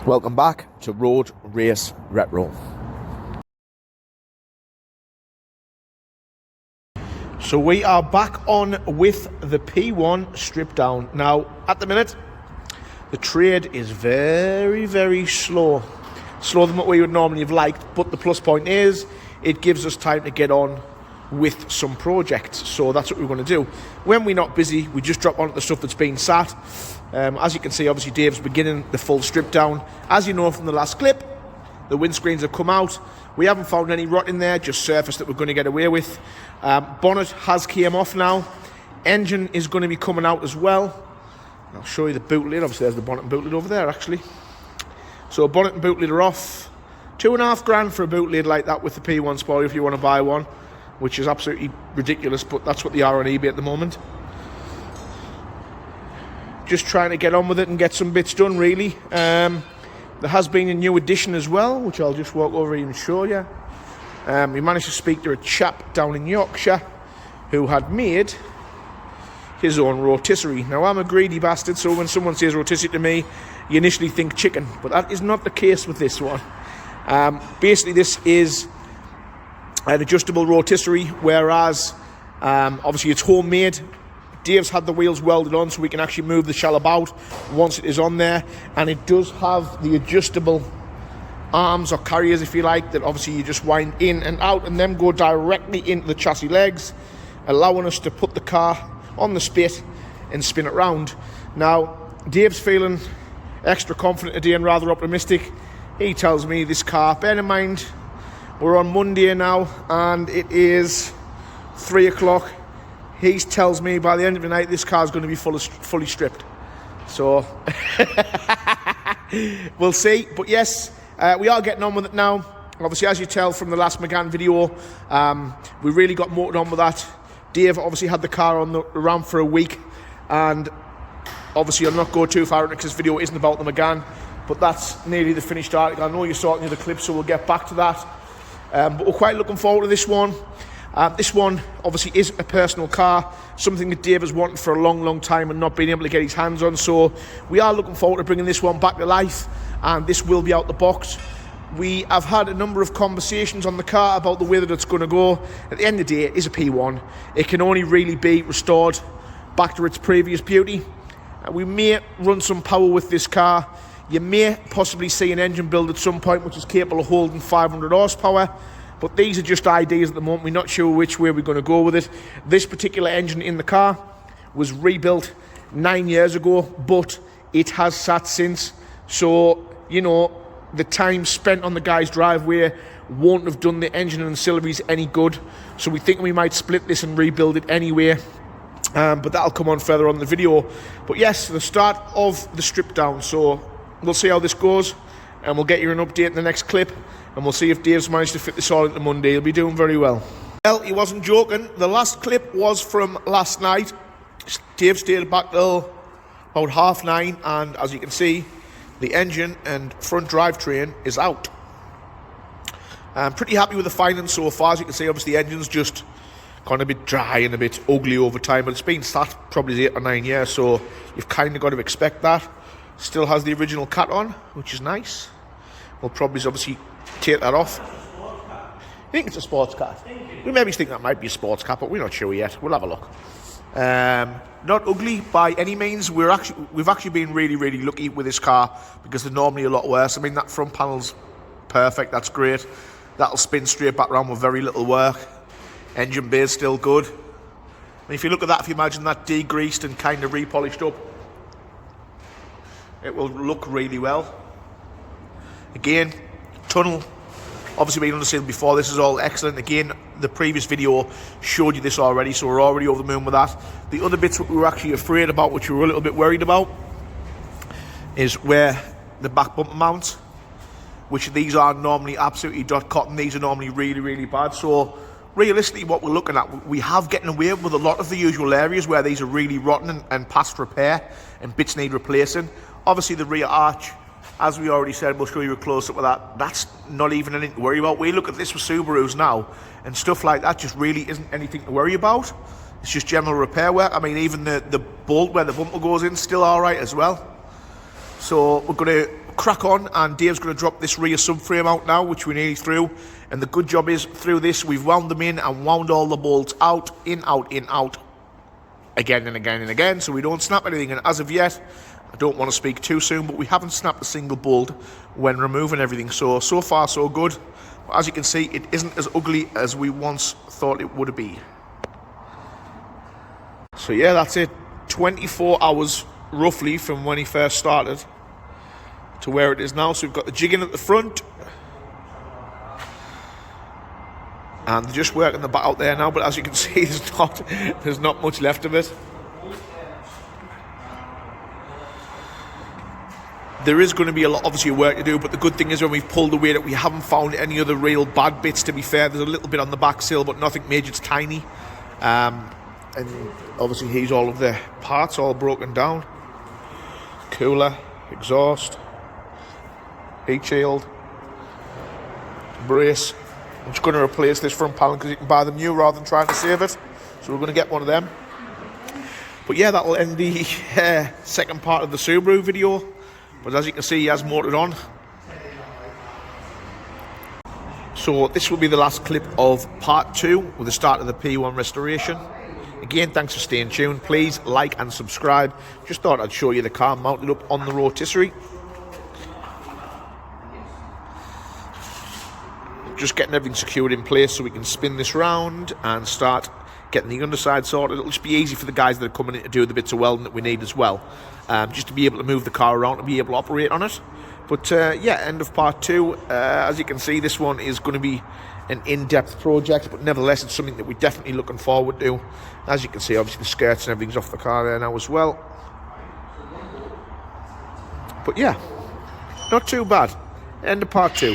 Welcome back to Road Race Retro. So we are back on with the P1 Strip down. Now, at the minute, the trade is very, very slow. Slower than what we would normally have liked, but the plus point is it gives us time to get on with some projects. So that's what we're going to do. When we're not busy, we just drop onto the stuff that's been sat. As you can see, obviously Dave's beginning the full strip down. As you know from the last clip, the windscreens have come out. We haven't found any rot in there, just surface that we're going to get away with. Bonnet has came off now. Engine is going to be coming out as well. I'll show you the boot lid. Obviously there's the bonnet and boot lid over there actually. So bonnet and boot lid are off. $2.5 grand for a boot lid like that with the P1 spoiler if you want to buy one, which is absolutely ridiculous, but that's what they are on eBay at the moment. Just trying to get on with it and get some bits done, really. There has been a new addition as well, which I'll just walk over and show you. We managed to speak to a chap down in Yorkshire who had made his own rotisserie. Now, I'm a greedy bastard, so when someone says rotisserie to me, you initially think chicken, but that is not the case with this one. Basically, this is an adjustable rotisserie, whereas obviously it's homemade. Dave's had the wheels welded on so we can actually move the shell about once it is on there, and it does have the adjustable arms or carriers, if you like, that obviously you just wind in and out and then go directly into the chassis legs, allowing us to put the car on the spit and spin it round. Now, Dave's feeling extra confident today and rather optimistic. He tells me this car, bear in mind we're on Monday now and it is 3 o'clock. He tells me by the end of the night this car is going to be fully stripped. So we'll see. But yes, we are getting on with it now. Obviously, as you tell from the last Megane video, we really got motored on with that. Dave obviously had the car around for a week, and obviously I'll not go too far into because this video isn't about the Megane, but that's nearly the finished article. I know you saw it in the clip, so we'll get back to that. But we're quite looking forward to this one. This one obviously is a personal car, something that Dave has wanted for a long time and not been able to get his hands on, so we are looking forward to bringing this one back to life, and this will be out the box. We have had a number of conversations on the car about the way that it's going to go. At the end of the day, it is a P1. It can only really be restored back to its previous beauty. We may run some power with this car. You may possibly see an engine build at some point which is capable of holding 500 horsepower. But these are just ideas at the moment. We're not sure which way we're going to go with it. This particular engine in the car was rebuilt 9 years ago, but it has sat since. So, you know, the time spent on the guy's driveway won't have done the engine and ancillaries any good. So we think we might split this and rebuild it anyway. But that'll come on further on in the video. But yes, the start of the strip down. So we'll see how this goes, and we'll get you an update in the next clip. And we'll see if Dave's managed to fit this all into Monday. He'll be doing very well. Well, he wasn't joking. The last clip was from last night. Dave stayed back till about 9:30, and as you can see, the engine and front drivetrain is out. I'm pretty happy with the findings so far. As you can see, obviously the engine's just gone a bit dry and a bit ugly over time, but it's been sat probably 8 or 9 years, so you've kind of got to expect that. Still has the original cat on, which is nice. We'll probably obviously take that off. I think it's a sports car. We maybe think that might be a sports car, but we're not sure yet. We'll have a look. Not ugly by any means. We've actually been really lucky with this car because they're normally a lot worse. I mean, that front panel's perfect. That's great. That'll spin straight back around with very little work. Engine bay's still good. I mean, if you look at that, if you imagine that degreased and kind of repolished up, it will look really well. Again, tunnel, obviously being understated before, this is all excellent. Again, the previous video showed you this already, so we're already over the moon with that. The other bits we were actually afraid about, which we were a little bit worried about, is where the back bumper mounts, which these are normally absolutely dot cotton. These are normally really bad. So realistically, what we're looking at, we have getting away with a lot of the usual areas where these are really rotten and past repair and bits need replacing. Obviously the rear arch, as we already said, we'll show you a close-up of that. That's not even anything to worry about. We look at this with Subarus now, and stuff like that just really isn't anything to worry about. It's just general repair work. I mean, even the bolt where the bumper goes in, still all right as well. So we're going to crack on, and Dave's going to drop this rear subframe out now, which we're nearly through. And the good job is, through this, we've wound them in and wound all the bolts out, in, out, again and again and again, so we don't snap anything. And as of yet, I don't want to speak too soon, but we haven't snapped a single bolt when removing everything. So far so good. But as you can see, it isn't as ugly as we once thought it would be. So yeah, that's it. 24 hours roughly from when he first started to where it is now. So we've got the jigging at the front, and they're just working the back out there now, but as you can see, there's not much left of it. There is going to be a lot, obviously, work to do, but the good thing is when we've pulled away that we haven't found any other real bad bits, to be fair. There's a little bit on the back sill, but nothing major, it's tiny. And obviously here's all of the parts all broken down. Cooler, exhaust, heat shield, brace. I'm just going to replace this front panel because you can buy them new rather than trying to save it. So we're going to get one of them. But yeah, that'll end the second part of the Subaru video. But as you can see, he has motored on. So this will be the last clip of part 2 with the start of the P1 restoration. Again, thanks for staying tuned. Please like and subscribe. Just thought I'd show you the car mounted up on the rotisserie. Just getting everything secured in place so we can spin this round and start getting the underside sorted. It'll just be easy for the guys that are coming in to do the bits of welding that we need as well, just to be able to move the car around, to be able to operate on it. But yeah, end of part 2. As you can see, this one is going to be an in-depth project, but nevertheless it's something that we're definitely looking forward to. As you can see, obviously the skirts and everything's off the car there now as well. But yeah, not too bad. End of part 2.